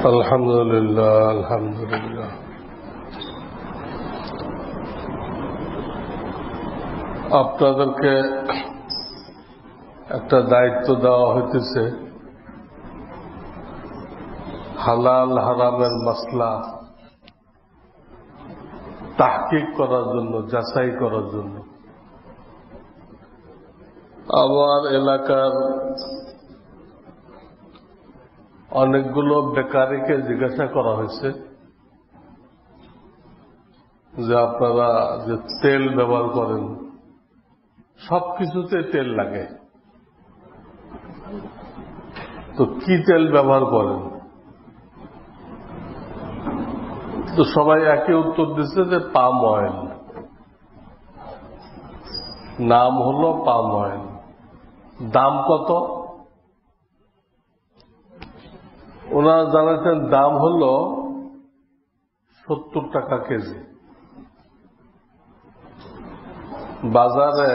আলহামদুলিল্লাহ আলহামদুলিল্লাহ। আপনাদেরকে একটা দায়িত্ব দেওয়া হইতেছে, হালাল হারামের মাসলা তাহকিক করার জন্য, যাচাই করার জন্য। আমার এলাকার অনেকগুলো বেকারিকে জিজ্ঞাসা করা হয়েছে যে আপনারা যে তেল ব্যবহার করেন, সবকিছুতে তেল লাগে, তো কি তেল ব্যবহার করেন? তো সবাই একই উত্তর দিচ্ছে যে পাম অয়েল। নাম হলো পাম অয়েল। দাম কত? ওনারা জানাচ্ছেন দাম হলো 70 টাকা কেজি। বাজারে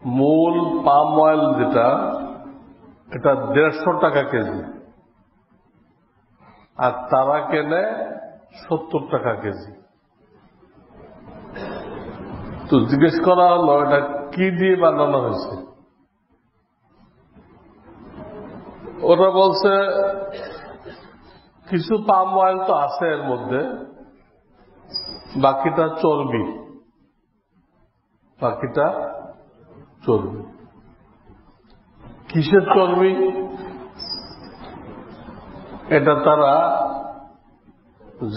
মূল পাম অয়েল যেটা, এটা 150 টাকা কেজি, আর তারা কেনে 70 টাকা কেজি। তো জিজ্ঞেস করা হলো এটা কি দিয়ে বানানো হয়েছে? ওরা বলছে কিছু পাম অয়েল তো আছে এর মধ্যে, বাকিটা চর্বি। বাকিটা চর্বি। কিসের চর্বি এটা তারা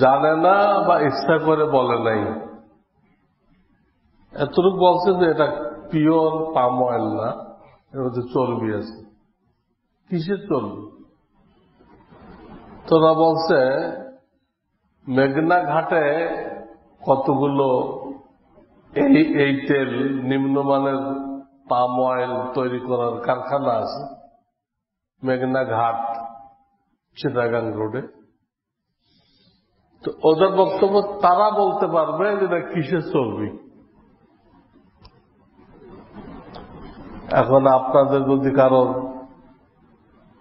জানে না বা ইচ্ছা করে বলে নাই। এতটুকু বলছে যে এটা পিওর পাম অয়েল না, এর মধ্যে চর্বি আছে। কিসের চর্বি? তোরা বলছে মেঘনা ঘাটে কতগুলো এই তেল নিম্নমানের পাম অয়েল তৈরি করার কারখানা আছে মেঘনা ঘাট, চিটাগাং রোডে। তো ওদের বক্তব্য তারা বলতে পারবে যে এটা কিসের চর্বি। এখন আপনাদের যদি কারণ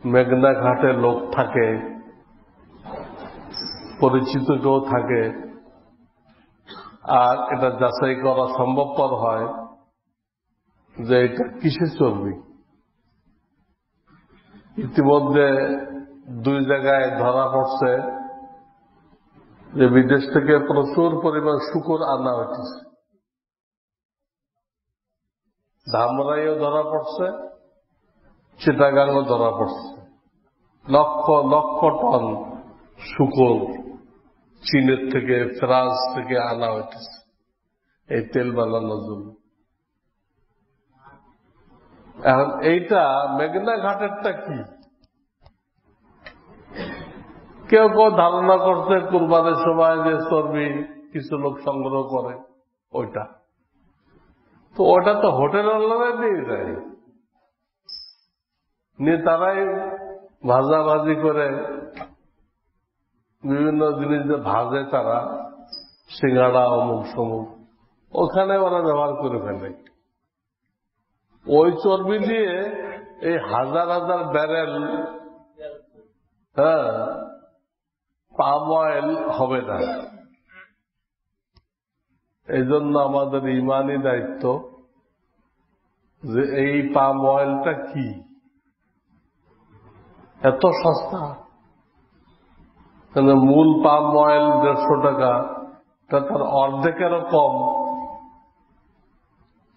মেঘনা ঘাটে লোক থাকে, পরিচিত কেউ থাকে, আর এটা যাচাই করা সম্ভবপর হয় যে এটা কিসের চর্বি। ইতিমধ্যে 2 জায়গায় ধরা পড়ছে যে বিদেশ থেকে প্রচুর পরিমাণ শূকর আনা হয়েছে। ধামরাইও ধরা পড়ছে, চিটাগাংও ধরা পড়ছে। লক্ষ লক্ষ টন শূকর চীনের থেকে, ফ্রান্স থেকে আনা হয়েছে এই তেল বানানোর জন্য। এখন এইটা মেঘনা ঘাটেরটা কি? কেউ কেউ ধারণা করছে কুরবানের সময় যে চর্বি কিছু লোক সংগ্রহ করে ওইটা। তো ওটা তো হোটেলওয়ালারাই দিয়ে দেয়, নিয়ে তারাই ভাজাভাজি করে বিভিন্ন জিনিস যে ভাজে তারা, সিঙ্গাড়া অমুক সমুক, ওখানে ওরা ব্যবহার করে ফেলে। ওই চর্বি দিয়ে এই হাজার হাজার ব্যারেল পাম অয়েল হবে না। এই জন্য আমাদের ইমানি দায়িত্ব যে এই পাম অয়েলটা কি, এত সস্তা। মূল পাম অয়েল 150 টাকা, তার অর্ধেকেরও কম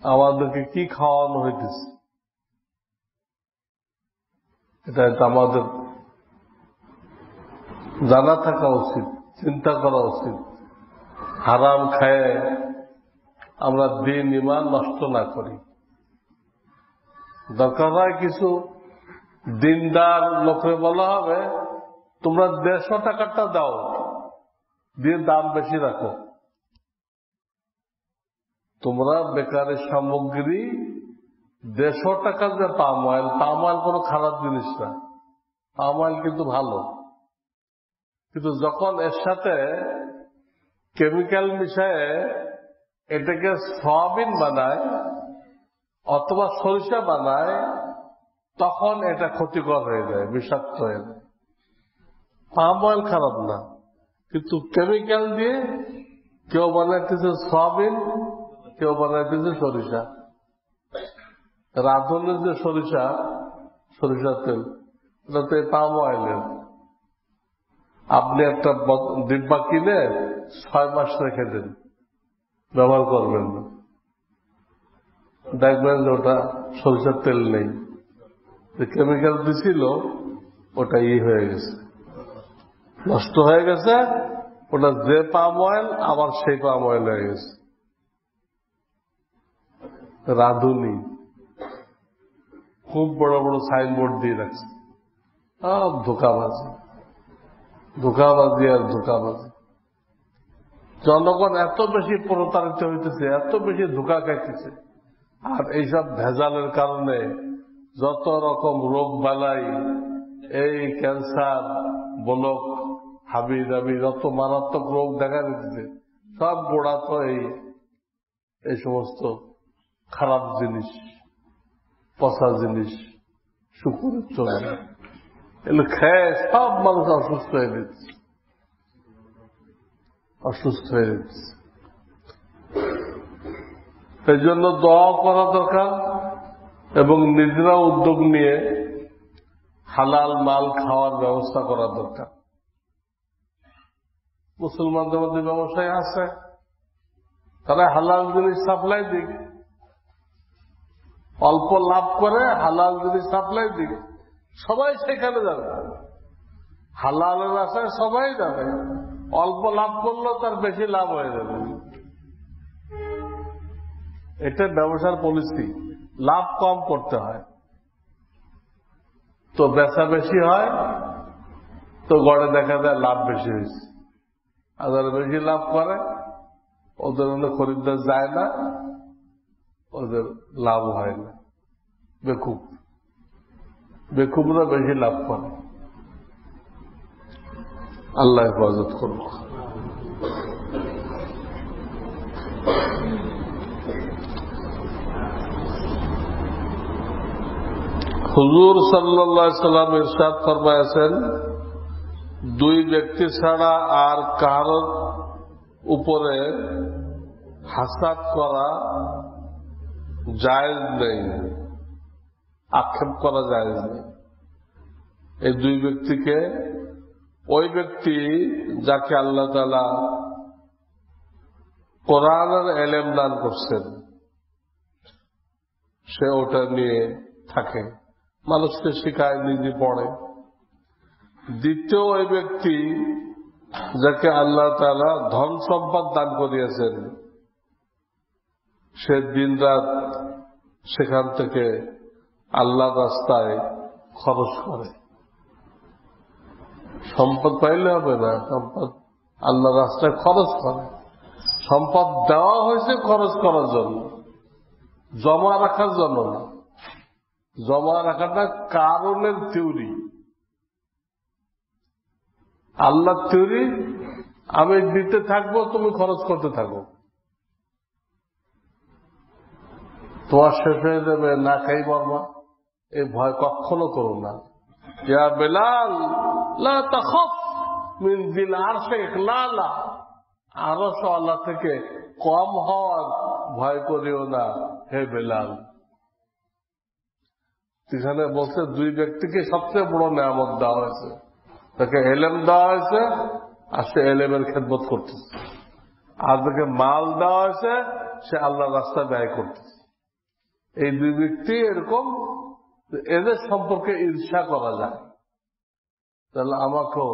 আমাদেরকে কি খাওয়ানো হইতেছে। এটা আমাদের জানা থাকা উচিত, চিন্তা করা উচিত। হারাম খায় আমরা দিন ইমান নষ্ট না করি। দরকার হয় কিছু দিনদার লোকে বলা হবে তোমরা 150 টাকাটা দাও, দিয়ে দাম বেশি রাখো। তোমরা বেকারি সামগ্রী 150 টাকার যে পাম অয়েল কোনো খারাপ জিনিস না, পাম অয়েল কিন্তু ভালো। কিন্তু যখন এর সাথে কেমিক্যাল মিশায় এটাকে সয়াবিন বানায় অথবা সরিষা বানায়, তখন এটা ক্ষতিকর হয়ে যায়, বিষাক্ত হয়ে যায়। পাম অয়েল খারাপ না, কিন্তু কেমিক্যাল দিয়ে কেউ বানাইতেছে সয়াবিন, কেউ বানাইতেছে সরিষা। রাঁধুনের যে সরিষার তেল, এটা তো পাম অয়েলের। আপনি একটা ডিব্বা কিনে 6 মাস রেখে দেন, ব্যবহার করবেন না, দেখবেন যে ওটা সরিষার তেল নেই, যে কেমিক্যাল দিছিল ওটা হয়ে গেছে, নষ্ট হয়ে গেছে। ওটা যে পাম অয়েল আবার সেই পাম অয়েল হয়ে গেছে। রাঁধুনি খুব বড় বড় সাইনবোর্ড দিয়ে রাখছে, ধোঁকাবাজি ধোঁকাবাজি আর ধোঁকাবাজি। জনগণ এত বেশি প্রতারিত হইতেছে, এত বেশি ধোঁকা খাইতেছে। আর এইসব ভেজালের কারণে যত রকম রোগ বালাই, এই ক্যান্সার, ব্লক, হাবি দাবি, যত মারাত্মক রোগ দেখা দিতেছে, সব গোড়া তো এই সমস্ত খারাপ জিনিস, পচা জিনিস, শুকুরের চলে এগুলো খেয়ে সব মানুষ অসুস্থ হয়ে যাচ্ছে। এই জন্য দোয়া করা দরকার এবং নিজেরা উদ্যোগ নিয়ে হালাল মাল খাওয়ার ব্যবস্থা করা দরকার। মুসলমানদের মধ্যে ব্যবসায় আছে, তারা হালাল জিনিস সাপ্লাই দিক, অল্প লাভ করে হালাল জিনিস সাপ্লাই দিক, সবাই সেখানে যাবে। হালালের আশায় সবাই যাবে, অল্প লাভ করলেও তার বেশি লাভ হয়ে যাবে। এটা ব্যবসার পলিসি। লাভ কম করতে হয় তো বেচা বেশি হয়, তো গড়ে দেখা যায় লাভ বেশি হয়েছে। আর যারা বেশি লাভ করে ওদের মধ্যে খরিদ্দার যায় না, ওদের লাভ হয় না। বেকুবরা বেশি লাভ করে। আল্লাহ হেফাজত করব। হুজুর সাল্লাল্লাহু আলাইহি সাল্লাম ইরশাদ ফরমায়েছেন, 2 ব্যক্তি ছাড়া আর কারোর উপরে হাসাদ করা জায়েজ নেই, আক্ষেপ করা জায়েজ নেই। এই 2 ব্যক্তিকে, ওই ব্যক্তি যাকে আল্লাহ তাআলা কোরআনের ইলম দান করছেন, সে ওটা নিয়ে থাকে, মানুষকে শেখায়, নিজে পড়ে। দ্বিতীয় ওই ব্যক্তি যাকে আল্লাহ তাআলা ধন সম্পদ দান করিয়েছেন, সে দিনরাত সেখান থেকে আল্লাহর রাস্তায় খরচ করে। সম্পদ পাইলে হবে না, সম্পদ আল্লাহর রাস্তায় খরচ করে। সম্পদ দেওয়া হয়েছে খরচ করার জন্য, জমা রাখার জন্য না। জমা রাখাটা কারণের থিওরি, আল্লাহর থিওরি। আমি দিতে থাকবো, তুমি খরচ করতে থাকো, তোমার শেষ হয়ে যাবে, না খাই মরবা, এই ভয় কখনো করো না। ইয়া বেলাল লা তাখাফ মিন যিল আরশি ইখলালা, আরশ আল্লাহ থেকে কম হওয়ার ভয় করিও না হে বেলাল। এখানে বলছে 2 ব্যক্তিকে সবচেয়ে বড় নেয়ামত দেওয়া হয়েছে, তাকে ইলম দেওয়া হয়েছে আর সে ইলমের খেদমত করতেছে, আর তাকে মাল দেওয়া হয়েছে সে আল্লাহর রাস্তায় ব্যয় করতেছে। এই 2 ব্যক্তি এরকম, এদের সম্পর্কে ঈর্ষা করা যায়। তাহলে আমাকেও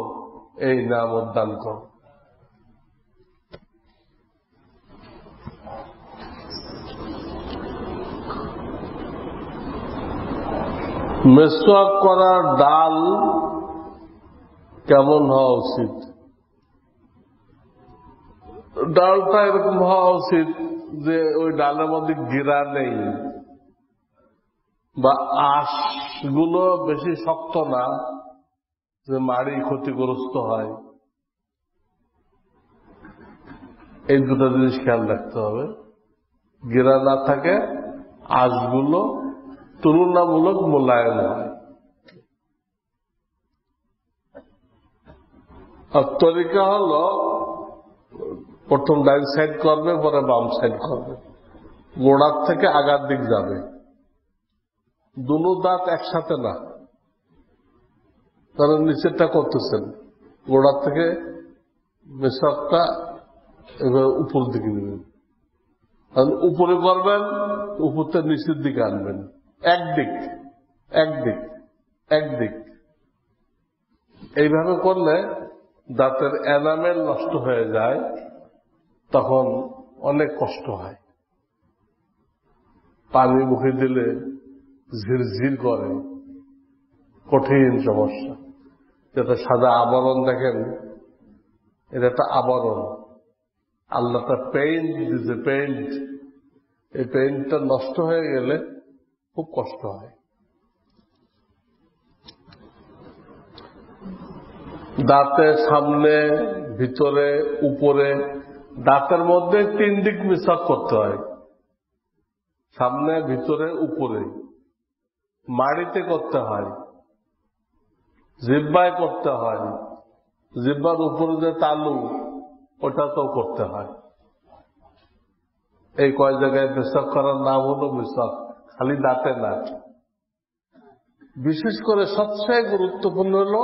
এই নেয়ামত দান করো। মেসওয়াক করার ডাল কেমন হওয়া উচিত? ডালটা এরকম হওয়া উচিত যে ওই ডালের মধ্যে গিরা নেই, বা আঁশগুলো বেশি শক্ত না, যে মাড়ি ক্ষতিগ্রস্ত হয়। এই 2টা জিনিস খেয়াল রাখতে হবে। গিরা না থাকে, আঁশগুলো তুলনামূলক মোলায়েম হয়। আর তরিকা হলো প্রথম ডাইন সাইড করবে, পরে বাম সাইড করবে, গোড়ার থেকে আগার দিক যাবে, দুনো দাঁত একসাথে না, কারণ নিচেরটা করতেছেন, গোড়ার থেকে মেশকটা এবার উপর দিকে নেবেন, কারণ উপরে করবেন, উপরটা নিচের দিকে আনবেন, একদিক একদিক একদিক। এইভাবে করলে দাঁতের এনামেল নষ্ট হয়ে যায়, তখন অনেক কষ্ট হয়, পানি মুখে দিলে ঝিরঝির করে, কঠিন সমস্যা। যেটা সাদা আবরণ দেখেন, এটা একটা আবরণ, আল্লাহটা পেইন্ট দিতে, পেইন্ট, এই পেইন্টটা নষ্ট হয়ে গেলে খুব কষ্ট হয়। দাঁতের সামনে, ভিতরে, উপরে, দাঁতের মধ্যে 3 দিক মিসাক করতে হয়, সামনে, ভিতরে, উপরে, মাড়িতে করতে হয়, জিহ্বায় করতে হয়, জিহ্বার উপরে যে তালু ওটাতেও করতে হয়। এই কয় জায়গায় মিসাক করার নাম হলো মিসাক, খালি দাঁতে না। বিশেষ করে সবচেয়ে গুরুত্বপূর্ণ হলো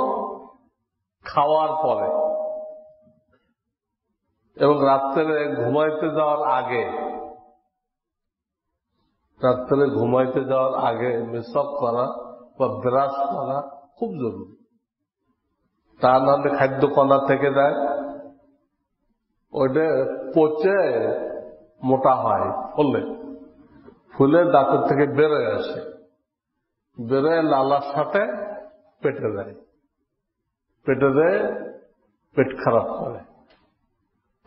খাওয়ার পরে এবং রাত্রে ঘুমাইতে যাওয়ার আগে। রাত্রে ঘুমাইতে যাওয়ার আগে মিসাক করা বা ব্রাশ করা খুব জরুরি। তা নাহলে খাদ্য কণা থেকে যায়, ওইটা পচে মোটা হয়, ফুলে দাঁতের থেকে বেরোয় আসে, বেরোয় লালার সাথে পেটে যায়, পেটে দেয়, পেট খারাপ করে,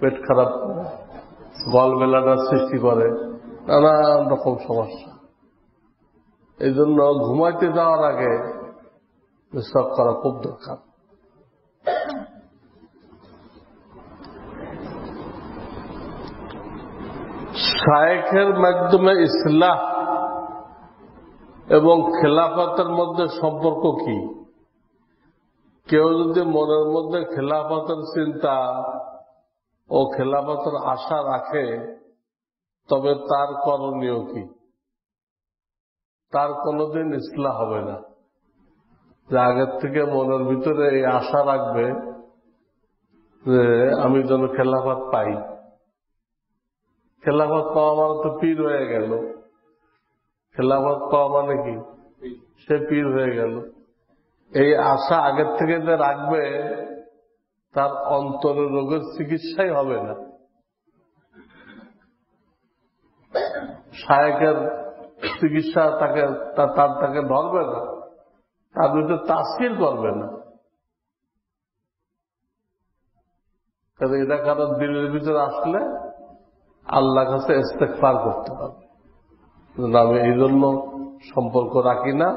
পেট খারাপ করে, গলবেলাটার সৃষ্টি করে, নানান রকম সমস্যা। এই জন্য ঘুমাইতে যাওয়ার আগে মিসাক করা খুব দরকার। শায়েখের মাধ্যমে ইসলাহ এবং খেলাফতের মধ্যে সম্পর্ক কি? কেউ যদি মনের মধ্যে খেলাফতের চিন্তা ও খেলাফতের আশা রাখে, তবে তার করণীয় কি? তার কোনোদিন ইসলাহ হবে না। যে আগের থেকে মনের ভিতরে এই আশা রাখবে যে আমি যেন খেলাফত পাই, খেলাফত পাওয়া মানে তো পীর হয়ে গেল, খেলাফত পাওয়া মানে কি? সে পীর হয়ে গেল। এই আশা আগের থেকে যে রাখবে, তার অন্তরের রোগের চিকিৎসাই হবে না, শায়েখের চিকিৎসা তাকে ধরবে না, তার ভিতরে তাসির করবে না। কারণ এটা কারো দিলের ভিতরে আসলে আল্লাহর কাছে ইস্তেগফার করতে হবে, আমি এই জন্য সম্পর্ক রাখি না,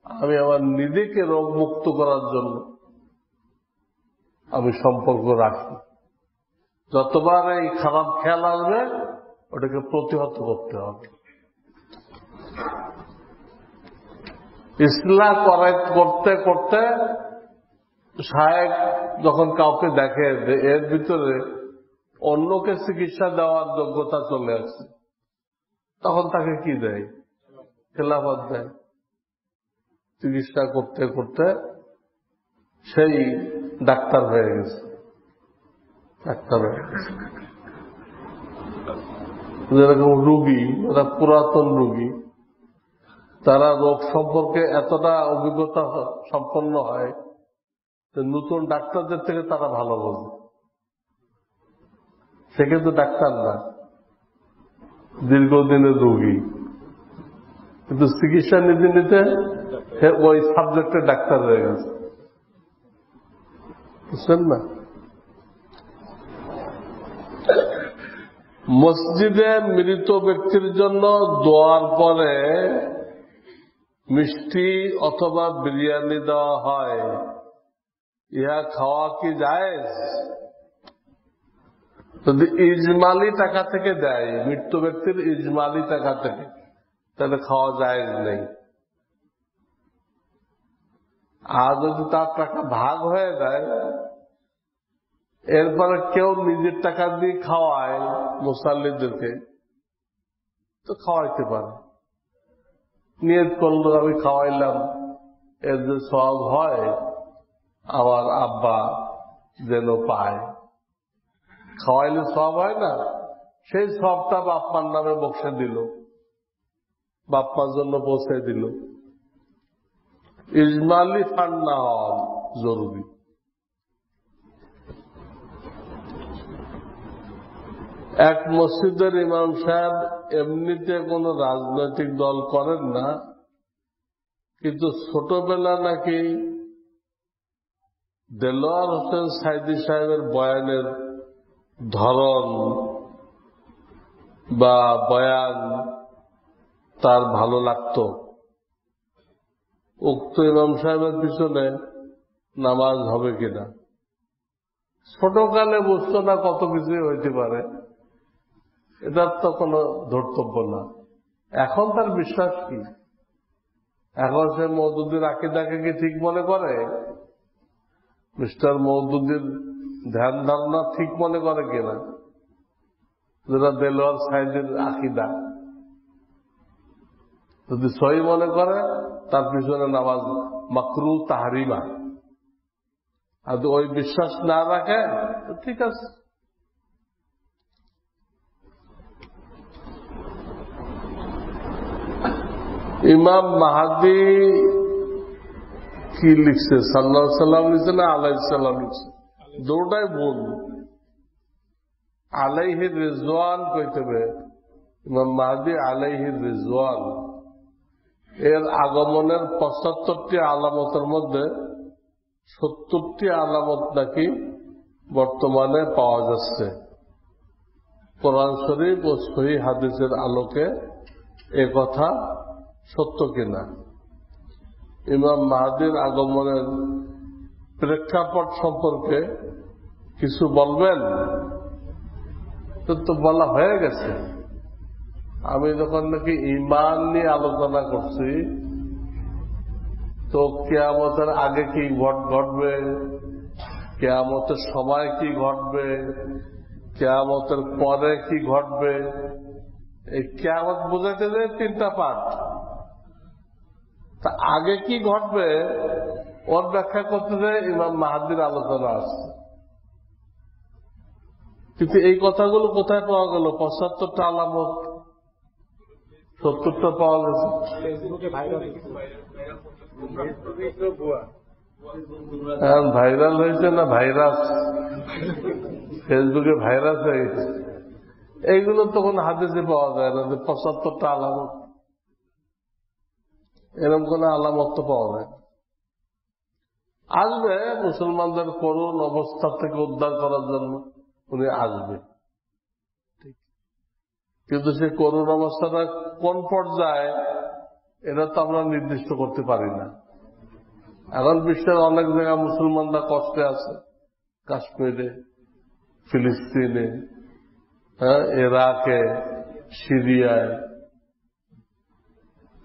আমি আমার নিজেকে রোগ মুক্ত করার জন্য আমি সম্পর্ক রাখি। যতবার এই খারাপ খেয়াল আসবে, ওটাকে প্রতিহত করতে হবে। ইসলাহ করতে করতে শায়েখ যখন কাউকে দেখে যে এর ভিতরে অন্যকে চিকিৎসা দেওয়ার যোগ্যতা চলে আসছে, তখন তাকে কি দেয়? খেলাফত দেয়। চিকিৎসা করতে করতে সেই ডাক্তার হয়ে গেছে, ডাক্তার হয়ে গেছে। যেরকম রোগী, ওরা পুরাতন রোগী, তারা রোগ সম্পর্কে এতটা অভিজ্ঞতা সম্পন্ন হয় যে নতুন ডাক্তারদের থেকে তারা ভালো বোঝে। সে কিন্তু ডাক্তার না, দীর্ঘদিনের রোগী, কিন্তু চিকিৎসা নিতে নিতে ওই সাবজেক্টের ডাক্তার হয়ে গেছে, বুঝছেন না? মসজিদে মৃত ব্যক্তির জন্য দোয়ার পরে মিষ্টি অথবা বিরিয়ানি দেওয়া হয়, ইহা খাওয়া কি জায়েজ? যদি ইজমালি টাকা থেকে দেয়, মৃত্যু ব্যক্তির ইজমালি টাকা থেকে, তাহলে খাওয়া জায়েজ নেই। আর যদি তার টাকা ভাগ হয়ে যায়, এরপরে কেউ নিজের টাকা দিয়ে খাওয়ায় মুসাল্লিদেরকে, তো খাওয়াইতে পারে। নিয়ত করলো আমি খাওয়াইলাম, এর যে সওয়াব হয় আমার আব্বা যেন পায়। খাওয়াইলে সওয়াব হয় না, সেই সওয়াবটা বাপমার নামে বক্সে দিল, বাপমার জন্য পৌঁছে দিল। ইজমালি ফান্ড না হওয়া জরুরি। এক মসজিদের ইমাম সাহেব এমনিতে কোন রাজনৈতিক দল করেন না, কিন্তু ছোটবেলা নাকি দেলোয়ার হোসেন সাইদি সাহেবের বয়ানের ধরন বা বয়ান তার ভালো লাগত। উক্ত ইমাম সাহেবের পিছনে নামাজ হবে কিনা, ছোটকালে বুঝতো না, কত কিছুই হইতে পারে, এটার তো কোনো ধর্তব্য না। এখন তার বিশ্বাস কি? এখন সে মওদুদির আকীদাকে কি ঠিক মনে করে? মিস্টার মওদুদির ধ্যান ধারণা ঠিক মনে করে কিনা, যেটা দেলোয়ার সাইদের আকীদা যদি সহি মনে করে, তার পিছনে নামাজ মাকরু তাহরিমা। আর ওই বিশ্বাস না রাখে ঠিক আছে। ইমাম মাহাদি কি লিখছে, সাল্লাল্লাহু আলাইহি সাল্লাম লিখছে না আলাইহিস সালাম লিখছে? দুটাই ভুল। আলাইহি রিজওয়ান কইতে হবে, ইমাম মাহাদি আলাইহি রিজওয়ান। এর আগমনের ৭৫টি আলামতের মধ্যে ৭০টি আলামত নাকি বর্তমানে পাওয়া যাচ্ছে। কোরআন শরীফ ও সহিহ হাদিসের আলোকে এ কথা সত্য কিনা? ইমাম মাহাদির আগমনের প্রেক্ষাপট সম্পর্কে কিছু বলবেন? তো বলা হয়ে গেছে। আমি যখন নাকি ঈমান নিয়ে আলোচনা করছি, তো কিয়ামতের আগে কি ঘটবে, কিয়ামতের সময় কি ঘটবে, কিয়ামতের পরে কি ঘটবে, এই কিয়ামত বোঝাতে যে 3টা পার্ট। তা আগে কি ঘটবে ওর ব্যাখ্যা করতে যে ইমাম মাহাদির আলোচনা আছে। কিন্তু এই কথাগুলো কোথায় পাওয়া গেল? ৭৫টা আলামত ৭০টা পাওয়া গেছে ভাইরাল হয়েছে না ভাইরাস, ফেসবুকে ভাইরাস হয়ে গেছে। এইগুলো তখন হাদিসে পাওয়া যায় না যে ৭৫টা আলামত, এরকম কোন আলামত তো পাওয়া যায়। আসবে মুসলমানদের করুণ অবস্থা থেকে উদ্ধার করার জন্য উনি আসবে, কিন্তু সে করুণ অবস্থাটা কোন পর্যায়ে এটা তো আমরা নির্দিষ্ট করতে পারি না। এখন বিশ্বের অনেক জায়গায় মুসলমানরা কষ্টে আছে, কাশ্মীরে, ফিলিস্তিনে, ইরাকে, সিরিয়ায়।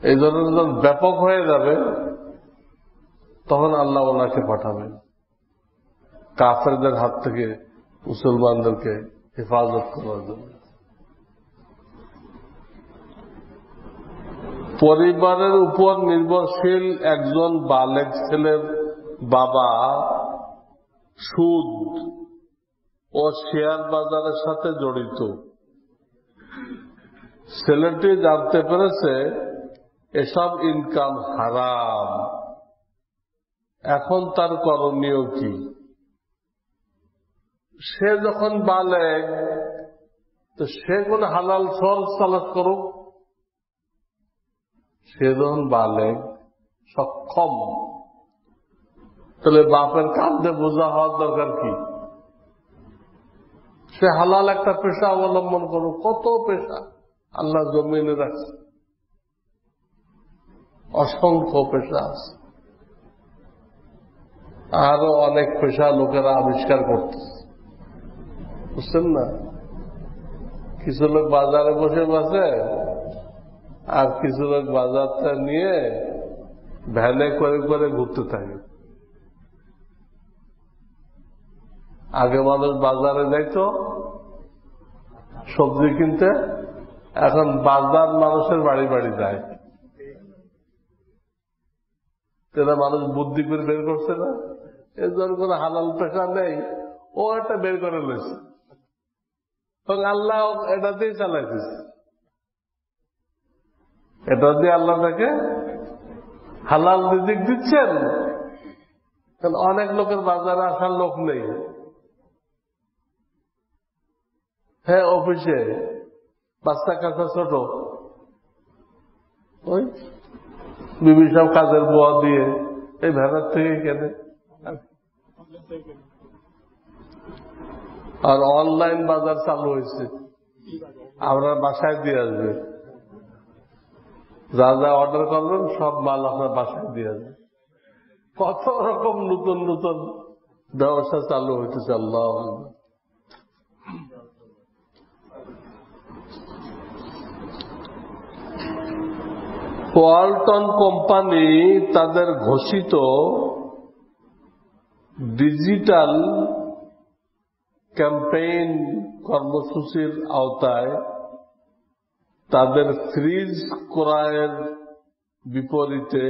এই ধরনের যখন ব্যাপক হয়ে যাবে তখন আল্লাহ ওনাকে পাঠাবেন কাফেরদের হাত থেকে মুসলমানদেরকে হেফাজত করার জন্য। পরিবারের উপর নির্ভরশীল একজন বালেগ ছেলের বাবা সুদ ও শেয়ার বাজারের সাথে জড়িত। ছেলেটি জানতে পেরেছে এসব ইনকাম হারাম। এখন তার করণীয় কি? সে যখন বালেগ, তো সে কোন হালাল সোর্স তালাশ করুক। সে যখন বালেগ সক্ষম, তাহলে বাপের কাঁধে বোঝা হওয়ার দরকার কি? সে হালাল একটা পেশা অবলম্বন করুক। কত পেশা আল্লাহ জমিনে রাখছে, অসংখ্য পেশা আছে। আরো অনেক পেশা লোকেরা আবিষ্কার করতেছে, বুঝছেন না? কিছু লোক বাজারে বসে বসে, আর কিছু লোক বাজারটা নিয়ে ভ্যানে করে করে ঘুরতে থাকে। আগে মানুষ বাজারে যাইতো সবজি কিনতে, এখন বাজার মানুষের বাড়ি বাড়ি যায়। এটা মানুষ বুদ্ধি করে বের করছে না, এর জন্য কোন হালাল পেশা নেই, ও একটা বের করে লইছে এবং আল্লাহ এটাতেই চালাইতেছে। এটা দিয়ে আল্লাহ তাকে হালাল রিজিক দিচ্ছেন। কারণ অনেক লোকের বাজারে আসার লোক নেই। হ্যাঁ, অফিসে বাচ্চা কাচ্চা ছোট, ওই বিবি সব কাজের বোয়া দিয়ে এই ভেড়ার থেকে কেনে। আর অনলাইন বাজার চালু হয়েছে, আপনার বাসায় দিয়ে আসবে, যা যা অর্ডার করবেন সব মাল আপনার বাসায় দিয়ে আসবে। কত রকম নতুন নতুন ব্যবসা চালু হইতেছে। আল্লাহ ওয়ালটন কোম্পানি তাদের ঘোষিত ডিজিটাল ক্যাম্পেইন কর্মসূচির আওতায় তাদের ফ্রিজ ক্রয়ের বিপরীতে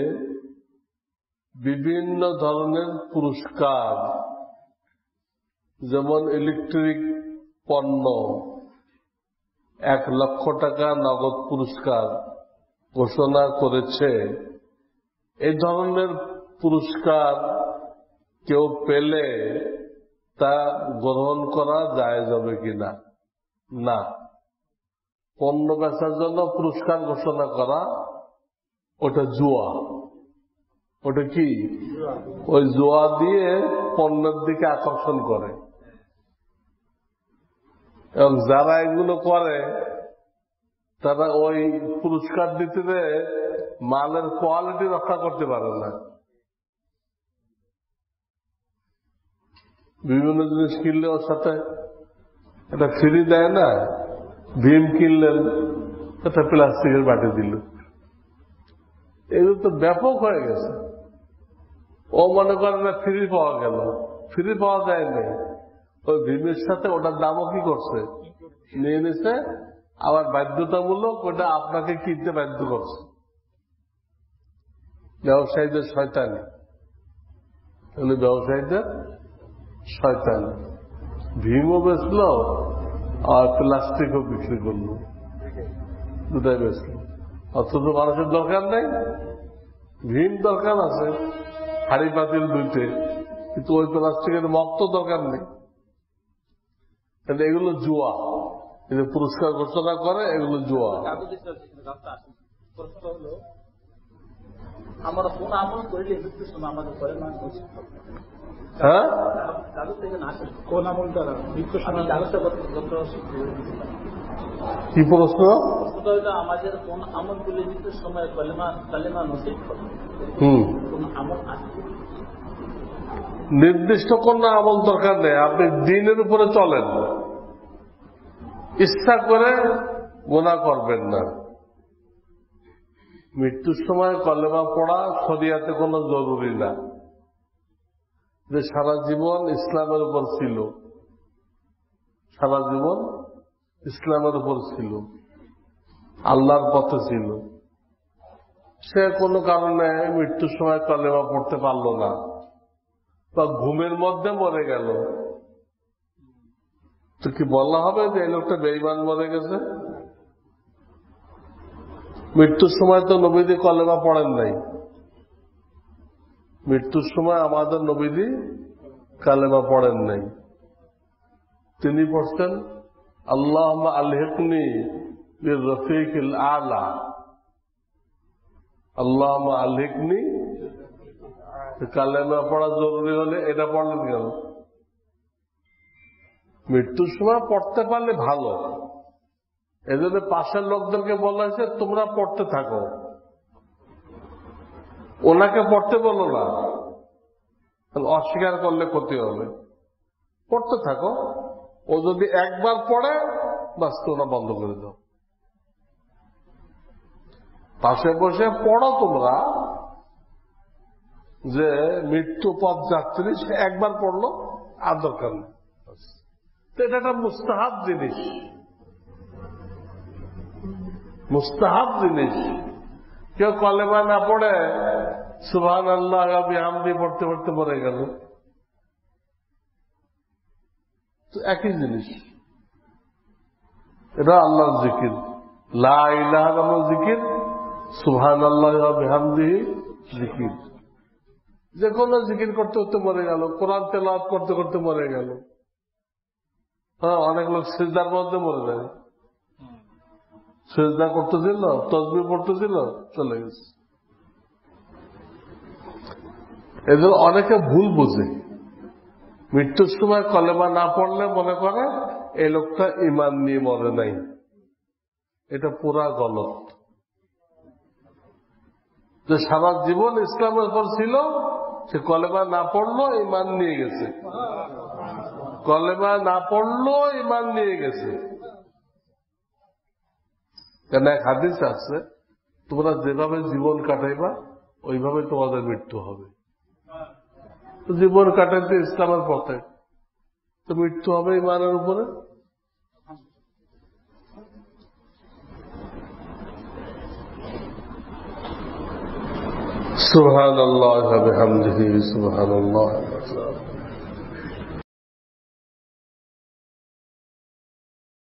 বিভিন্ন ধরনের পুরস্কার, যেমন ইলেকট্রিক পণ্য 1 লক্ষ টাকা নগদ পুরস্কার ঘোষণা করেছে। এই ধরনের পুরস্কার কেউ পেলে তা গ্রহণ করা যায় যাবে কিনা? না। পণ্য বেচার জন্য পুরস্কার ঘোষণা করা ওটা জুয়া। ওটা কি? ওই জুয়া দিয়ে পণ্যের দিকে আকর্ষণ করে, এবং যারা এগুলো করে তারা ওই পুরস্কার দিতে মালের কোয়ালিটি রক্ষা করতে পারে না। বিভিন্ন জিনিস কিনলে ওর সাথে এটা ফ্রি দেয় না। ভীম কিনলেন, এটা প্লাস্টিকের বাটি দিল। এগুলো তো ব্যাপক হয়ে গেছে। ও মনে করে না ফ্রি পাওয়া গেল, ফ্রি পাওয়া যায় না। ওই ভীমের সাথে ওটার দামও কি করছে, নিয়ে নিছে, আবার বাধ্যতামূলক ওটা আপনাকে কিনতে বাধ্য করছে। ব্যবসায়ীদের শয়তানি, ব্যবসায়ীদের শয়তানি। ভীমও বেচল আর প্লাস্টিকও বিক্রি করল, দুটাই বেচল। অথচ মানুষের দরকার নেই, ভীম দরকার আছে, হাড়ি পাতিল দুইটে, কিন্তু ওই প্লাস্টিকের মগ তো দরকার নেই। এগুলো জুয়া। পুরস্কার ঘোষণা করে, এগুলো জুয়া। আমরা কোন আমল করলে মৃত্যুর সময় আমাদের করে না? হ্যাঁ, কোন আমল দ্বারা মৃত্যুর সময় কি প্রশ্ন? আমাদের কোন আমল করলে মৃত্যুর সময় কালেমা নসিব করে? কোন আমল আছে? নির্দিষ্ট কোন আমল দরকার নেই। আপনি দিনের উপরে চলেন, ইচ্ছা করে গুনাহ করবেন না। মৃত্যুর সময় কলেমা পড়া শরিয়াতে কোনো জরুরি না। যে সারা জীবন ইসলামের উপর ছিল, সারা জীবন ইসলামের উপর ছিল, আল্লাহর পথে ছিল, সে কোনো কারণে মৃত্যুর সময় কলেমা পড়তে পারল না বা ঘুমের মধ্যে মরে গেল, তো কি বলা হবে যে এই লোকটা বেঈমান মরে গেছে? মৃত্যুর সময় তো নবীজি কলেমা পড়েন নাই। মৃত্যুর সময় আমাদের নবীজি কালেমা পড়েন নাই। তিনি পড়ছেন আল্লাহুম্মা আলহিকনি বির রফিকিল আলা। আল্লাহুম্মা আলহিকনি, কালেমা পড়া জরুরি হলে এটা পড়লেন কেন? মৃত্যুর সময় পড়তে পারলে ভালো। এজন্য পাশের লোকদেরকে বলা হয়েছে তোমরা পড়তে থাকো, ওনাকে পড়তে বলো না, অস্বীকার করলে ক্ষতি হবে। পড়তে থাকো, ও যদি একবার পড়ে বাস তোমরা বন্ধ করে দাও। পাশে বসে পড়ো তোমরা, যে মৃত্যু পথ যাত্রী সে একবার পড়লো আর দরকার নেই। তো এটা একটা মুস্তাহাব জিনিস, মুস্তাহাব জিনিস। কেউ কলেমা না পড়ে সুবহানাল্লাহ ওয়া বিহামদি পড়তে পড়তে মরে গেল, তো একই জিনিস। এটা আল্লাহর জিকির, লা ইলাহা ইল্লাল্লাহ জিকির, সুবহানাল্লাহ ওয়া বিহামদিহি জিকির। যে কোনো জিকির করতে করতে মরে গেল, কোরআন তেলাওয়াত করতে করতে মরে গেল। হ্যাঁ, অনেক লোক সিজদার মধ্যে মরে যায়, সিজদা করতেছিল, তাসবিহ পড়তেছিল, চলে গেছে। এদের অনেকে ভুল বুঝে, মৃত্যুর সময় কলেমা না পড়লে মনে করে এই লোকটা ঈমান নিয়ে মরে নাই। এটা পুরা গলত। যে সারা জীবন ইসলামের পর ছিল, সে কলেমা না পড়লো ঈমান নিয়ে গেছে, কলেমা না পড়লো ঈমান নিয়ে গেছে। কেন এক হাদিস আছে, তোমরা যেভাবে জীবন কাটাইবা ওইভাবে তোমাদের মৃত্যু হবে। তো জীবন কাটাইতে ইসলামের পথে, তো মৃত্যু হবে ঈমানের উপরে। সুবহানাল্লাহ ওয়া বিহামদিহি সুবহানাল্লাহ।